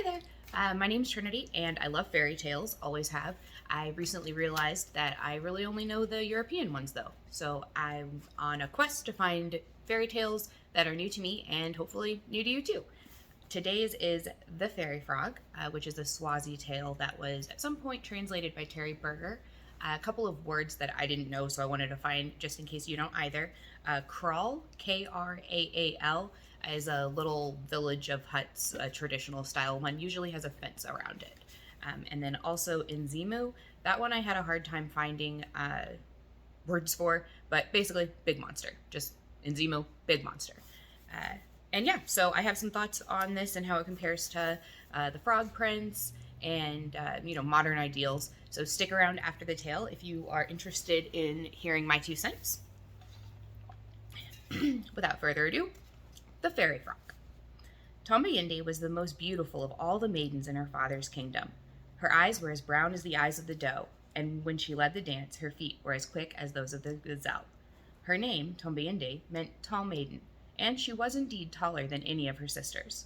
Hi there. My name's Trinity, and I love fairy tales, always have. I recently realized that I really only know the European ones, though. So I'm on a quest to find fairy tales that are new to me and hopefully new to you too. Today's is The Fairy Frog, which is a Swazi tale that was at some point translated by Terry Berger. A couple of words that I didn't know, so I wanted to find just in case you don't either. Kraal, Kraal, is a little village of huts, a traditional style one, usually has a fence around it. And then also Nzimu, that one I had a hard time finding words for, but basically big monster, just Nzimu, big monster. Uh, and yeah, so I have some thoughts on this and how it compares to the Frog Prince and modern ideals. So stick around after the tale if you are interested in hearing my 2 cents. Without further ado, the Fairy Frog. Tombayinde was the most beautiful of all the maidens in her father's kingdom. Her eyes were as brown as the eyes of the doe, and when she led the dance, her feet were as quick as those of the gazelle. Her name, Tombayinde, meant tall maiden, and she was indeed taller than any of her sisters.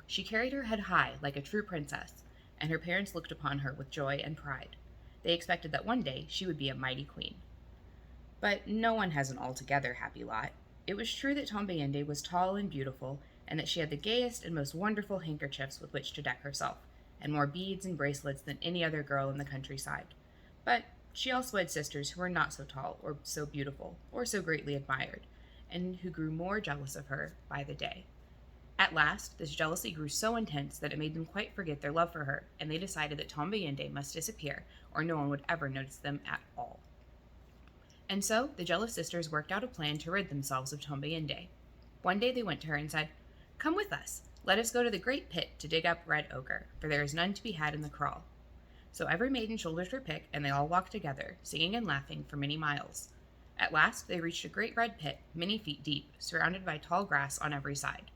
She carried her head high like a true princess, and her parents looked upon her with joy and pride. They expected that one day she would be a mighty queen. But no one has an altogether happy lot. It was true that Tombayinde was tall and beautiful, and that she had the gayest and most wonderful handkerchiefs with which to deck herself, and more beads and bracelets than any other girl in the countryside. But she also had sisters who were not so tall, or so beautiful, or so greatly admired, and who grew more jealous of her by the day. At last, this jealousy grew so intense that it made them quite forget their love for her, and they decided that Tombayinde must disappear, or no one would ever notice them at all. And so, the jealous sisters worked out a plan to rid themselves of Tombayinde. One day they went to her and said, "Come with us. Let us go to the great pit to dig up red ochre, for there is none to be had in the kraal." So every maiden shouldered her pick, and they all walked together, singing and laughing for many miles. At last they reached a great red pit, many feet deep, surrounded by tall grass on every side.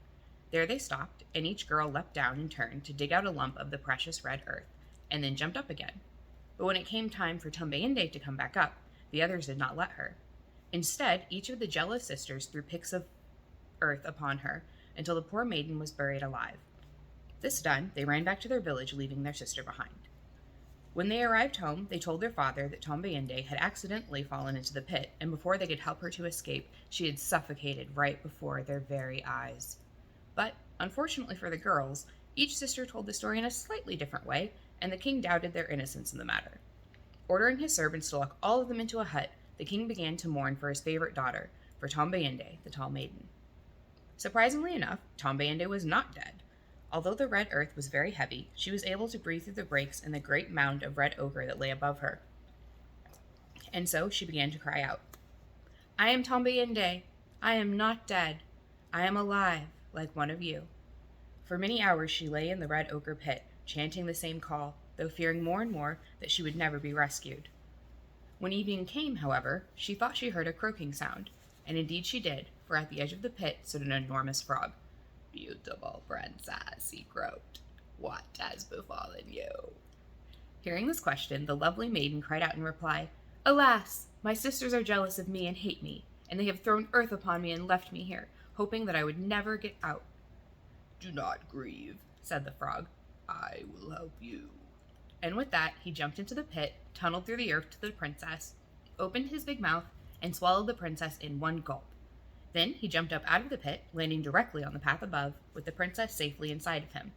There they stopped, and each girl leapt down in turn to dig out a lump of the precious red earth, and then jumped up again. But when it came time for Tombayinde to come back up, the others did not let her. Instead, each of the jealous sisters threw picks of earth upon her, until the poor maiden was buried alive. This done, they ran back to their village, leaving their sister behind. When they arrived home, they told their father that Tombayinde had accidentally fallen into the pit, and before they could help her to escape, she had suffocated right before their very eyes. But, unfortunately for the girls, each sister told the story in a slightly different way, and the king doubted their innocence in the matter. Ordering his servants to lock all of them into a hut, the king began to mourn for his favorite daughter, for Tombayinde, the tall maiden. Surprisingly enough, Tombayinde was not dead. Although the red earth was very heavy, she was able to breathe through the breaks in the great mound of red ochre that lay above her. And so she began to cry out, "I am Tombayinde. I am not dead. I am alive, like one of you." For many hours she lay in the red ochre pit, chanting the same call, though fearing more and more that she would never be rescued. When evening came, however, she thought she heard a croaking sound, and indeed she did, for at the edge of the pit stood an enormous frog. "Beautiful princess," he croaked, "what has befallen you?" Hearing this question, the lovely maiden cried out in reply, "Alas! My sisters are jealous of me and hate me, and they have thrown earth upon me and left me here, hoping that I would never get out." "Do not grieve," said the frog. "I will help you." And with that, he jumped into the pit, tunneled through the earth to the princess, opened his big mouth, and swallowed the princess in one gulp. Then he jumped up out of the pit, landing directly on the path above, with the princess safely inside of him.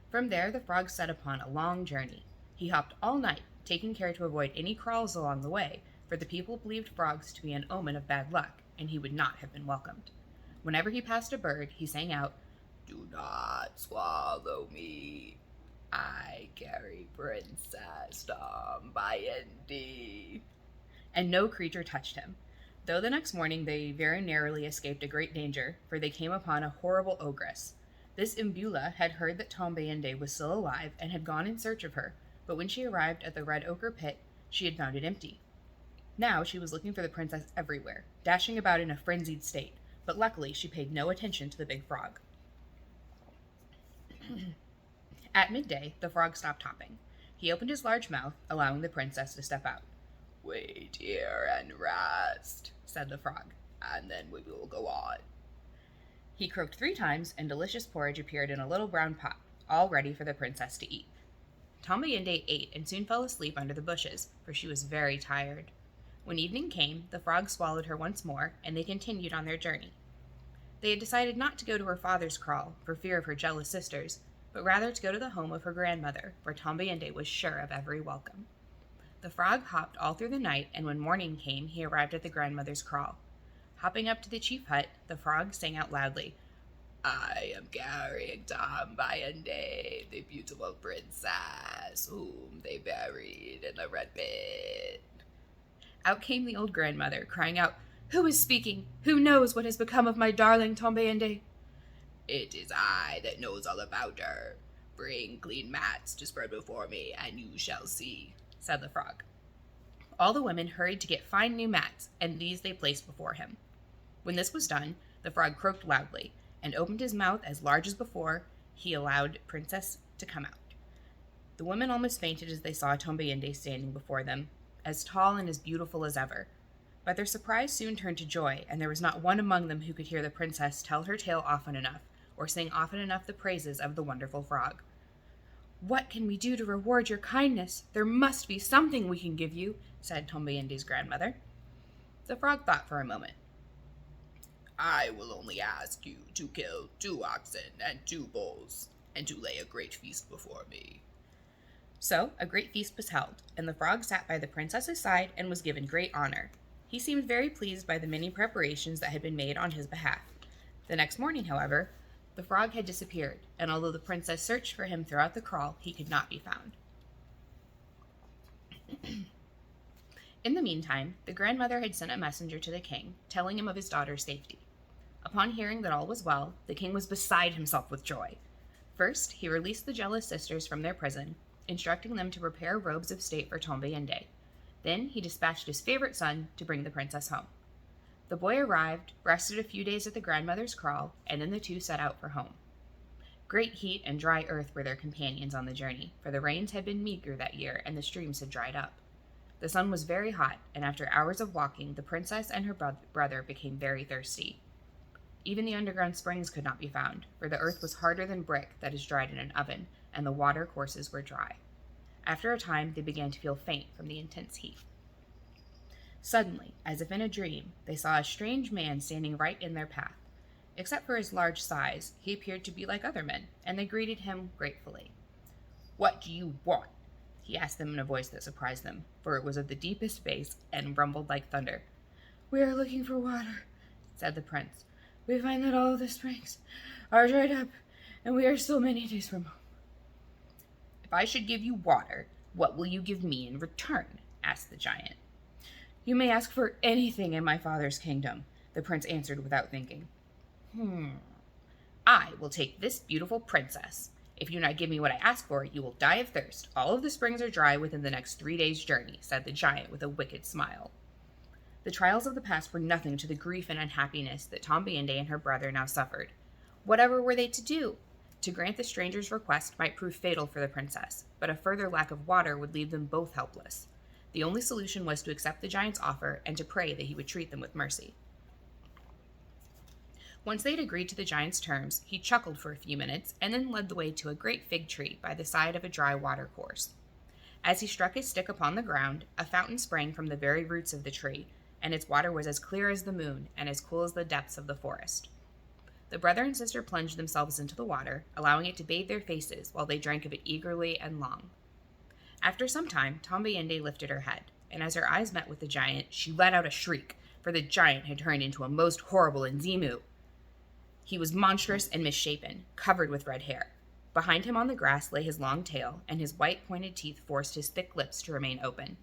From there, the frog set upon a long journey. He hopped all night, taking care to avoid any kraals along the way, for the people believed frogs to be an omen of bad luck, and he would not have been welcomed. Whenever he passed a bird, he sang out, "Do not swallow me. I carry Princess Tombayinde." And no creature touched him, though the next morning they very narrowly escaped a great danger, for they came upon a horrible ogress. This Imbula had heard that Tombayinde was still alive and had gone in search of her, but when she arrived at the red ochre pit, she had found it empty. Now she was looking for the princess everywhere, dashing about in a frenzied state, but luckily she paid no attention to the big frog. At midday, the frog stopped hopping. He opened his large mouth, allowing the princess to step out. "Wait here and rest," said the frog, "and then we will go on." He croaked 3 times, and delicious porridge appeared in a little brown pot, all ready for the princess to eat. Tombayinde ate and soon fell asleep under the bushes, for she was very tired. When evening came, the frog swallowed her once more, and they continued on their journey. They had decided not to go to her father's kraal, for fear of her jealous sisters, but rather to go to the home of her grandmother, where Tombayinde was sure of every welcome. The frog hopped all through the night, and when morning came, he arrived at the grandmother's kraal. Hopping up to the chief hut, the frog sang out loudly, "I am carrying Tombayinde, the beautiful princess, whom they buried in the red pit." Out came the old grandmother, crying out, "Who is speaking? Who knows what has become of my darling Tombayinde?" "It is I that knows all about her. Bring clean mats to spread before me, and you shall see," said the frog. All the women hurried to get fine new mats, and these they placed before him. When this was done, the frog croaked loudly, and opened his mouth as large as before. He allowed Princess to come out. The women almost fainted as they saw Tombayinde standing before them, as tall and as beautiful as ever. But their surprise soon turned to joy, and there was not one among them who could hear the princess tell her tale often enough, or sing often enough the praises of the wonderful frog. "What can we do to reward your kindness? There must be something we can give you," said Tombayinde's grandmother. The frog thought for a moment. "I will only ask you to kill 2 oxen and 2 bulls, and to lay a great feast before me." So a great feast was held, and the frog sat by the princess's side and was given great honor. He seemed very pleased by the many preparations that had been made on his behalf. The next morning, however, the frog had disappeared, and although the princess searched for him throughout the kraal, he could not be found. In the meantime, the grandmother had sent a messenger to the king, telling him of his daughter's safety. Upon hearing that all was well, the king was beside himself with joy. First, he released the jealous sisters from their prison, instructing them to prepare robes of state for Tombayinde. Then he dispatched his favorite son to bring the princess home. The boy arrived, rested a few days at the grandmother's kraal, and then the two set out for home. Great heat and dry earth were their companions on the journey, for the rains had been meager that year and the streams had dried up. The sun was very hot, and after hours of walking, the princess and her brother became very thirsty. Even the underground springs could not be found, for the earth was harder than brick that is dried in an oven, and the water courses were dry. After a time, they began to feel faint from the intense heat. Suddenly, as if in a dream, they saw a strange man standing right in their path. Except for his large size, he appeared to be like other men, and they greeted him gratefully. "What do you want?" he asked them in a voice that surprised them, for it was of the deepest bass and rumbled like thunder. "We are looking for water," said the prince. "We find that all of the springs are dried up, and we are still many days from home." "If I should give you water, what will you give me in return?" asked the giant. "You may ask for anything in my father's kingdom," the prince answered without thinking. "I will take this beautiful princess. If you do not give me what I ask for, you will die of thirst. All of the springs are dry within the next 3 days' journey," said the giant with a wicked smile. The trials of the past were nothing to the grief and unhappiness that Tombayinde and her brother now suffered. Whatever were they to do? To grant the stranger's request might prove fatal for the princess, but a further lack of water would leave them both helpless. The only solution was to accept the giant's offer and to pray that he would treat them with mercy. Once they had agreed to the giant's terms, he chuckled for a few minutes and then led the way to a great fig tree by the side of a dry water course. As he struck his stick upon the ground, a fountain sprang from the very roots of the tree, and its water was as clear as the moon and as cool as the depths of the forest. The brother and sister plunged themselves into the water, allowing it to bathe their faces while they drank of it eagerly and long. After some time, Tombayinde lifted her head, and as her eyes met with the giant, she let out a shriek, for the giant had turned into a most horrible Nzimu. He was monstrous and misshapen, covered with red hair. Behind him on the grass lay his long tail, and his white pointed teeth forced his thick lips to remain open.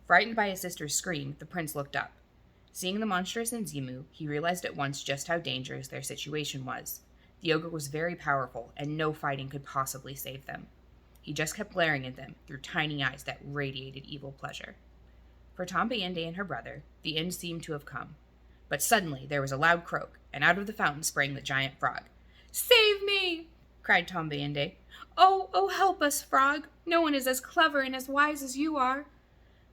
Frightened by his sister's scream, the prince looked up. Seeing the monstrous Nzimu, he realized at once just how dangerous their situation was. The ogre was very powerful, and no fighting could possibly save them. He just kept glaring at them through tiny eyes that radiated evil pleasure. For Tombayinde and her brother, the end seemed to have come. But suddenly there was a loud croak, and out of the fountain sprang the giant frog. "Save me!" cried Tombayinde. Oh, help us, frog! No one is as clever and as wise as you are."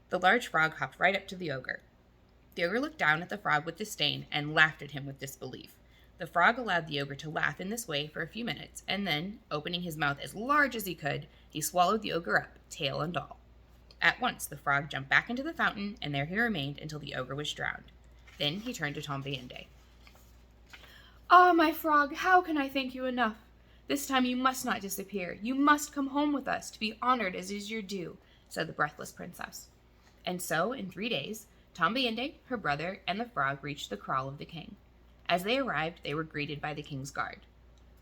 The large frog hopped right up to the ogre. The ogre looked down at the frog with disdain and laughed at him with disbelief. The frog allowed the ogre to laugh in this way for a few minutes, and then, opening his mouth as large as he could, he swallowed the ogre up, tail and all. At once, the frog jumped back into the fountain, and there he remained until the ogre was drowned. Then he turned to Tombiende. "Ah, my frog, how can I thank you enough? This time you must not disappear. You must come home with us to be honored as is your due," said the breathless princess. And so, in 3 days, Tombiende, her brother, and the frog reached the kraal of the king. As they arrived, they were greeted by the king's guard,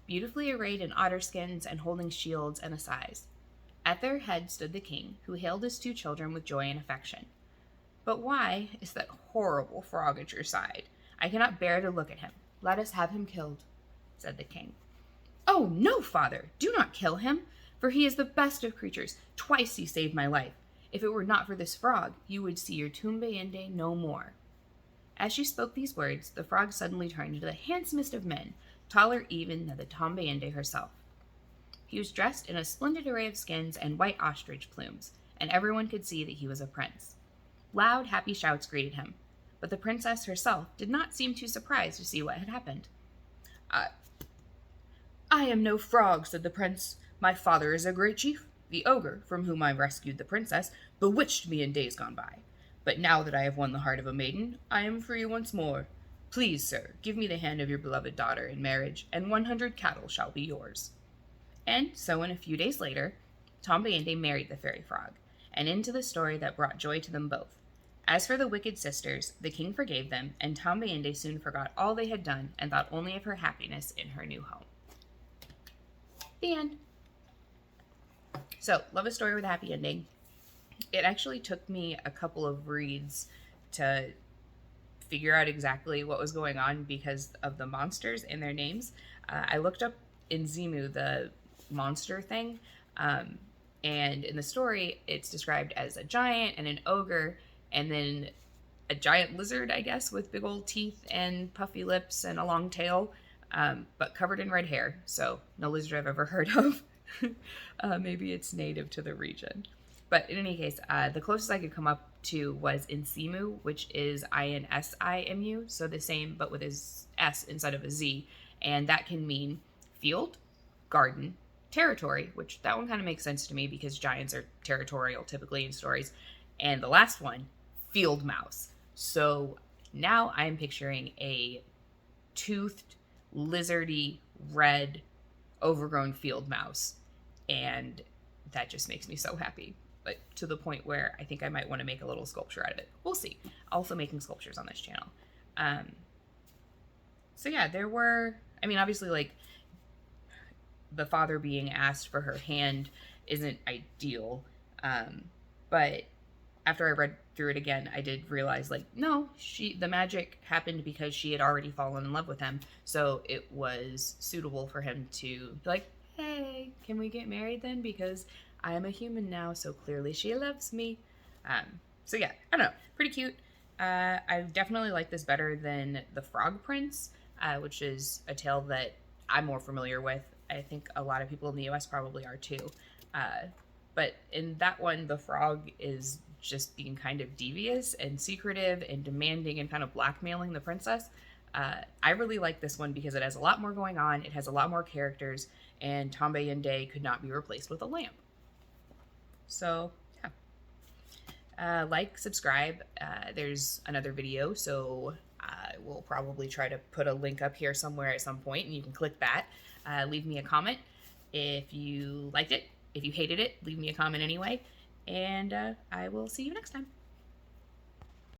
beautifully arrayed in otter skins and holding shields and assegai. At their head stood the king, who hailed his 2 children with joy and affection. "But why is that horrible frog at your side? I cannot bear to look at him. Let us have him killed," said the king. "Oh, no, father, do not kill him, for he is the best of creatures. Twice he saved my life. If it were not for this frog, you would see your Tombiende no more." As she spoke these words, the frog suddenly turned into the handsomest of men, taller even than the Tombiende herself. He was dressed in a splendid array of skins and white ostrich plumes, and everyone could see that he was a prince. Loud, happy shouts greeted him, but the princess herself did not seem too surprised to see what had happened. "I am no frog," said the prince. "My father is a great chief. The ogre, from whom I rescued the princess, bewitched me in days gone by. But now that I have won the heart of a maiden, I am free once more. Please, sir, give me the hand of your beloved daughter in marriage, and 100 cattle shall be yours." And so, in a few days later, Tombiende married the fairy frog, and into the story that brought joy to them both. As for the wicked sisters, the king forgave them, and Tombiende soon forgot all they had done and thought only of her happiness in her new home. The end. So, love a story with a happy ending. It actually took me a couple of reads to figure out exactly what was going on because of the monsters and their names. I looked up Nzimu, the monster thing, and in the story, it's described as a giant and an ogre, and then a giant lizard, I guess, with big old teeth and puffy lips and a long tail, but covered in red hair. So, no lizard I've ever heard of. Maybe it's native to the region. But in any case, the closest I could come up to was Insimu, which is Insimu, so the same but with his S instead of a Z. And that can mean field, garden, territory, which that one kind of makes sense to me because giants are territorial typically in stories. And the last one, field mouse. So now I'm picturing a toothed, lizardy, red, overgrown field mouse. And that just makes me so happy. But to the point where I think I might want to make a little sculpture out of it. We'll see. Also making sculptures on this channel. So yeah, there were, I mean, obviously, like, the father being asked for her hand isn't ideal. But after I read through it again, I did realize, like, no, the magic happened because she had already fallen in love with him. So it was suitable for him to be like, hey, can we get married then? Because I am a human now, so clearly she loves me. So yeah, I don't know. Pretty cute. I definitely like this better than The Frog Prince, which is a tale that I'm more familiar with. I think a lot of people in the US probably are too. But in that one, the frog is just being kind of devious and secretive and demanding and kind of blackmailing the princess. I really like this one because it has a lot more going on. It has a lot more characters, and Tombiende could not be replaced with a lamp. So, yeah. Like, subscribe. There's another video, so I will probably try to put a link up here somewhere at some point, and you can click that. Leave me a comment if you liked it. If you hated it, leave me a comment anyway. And I will see you next time.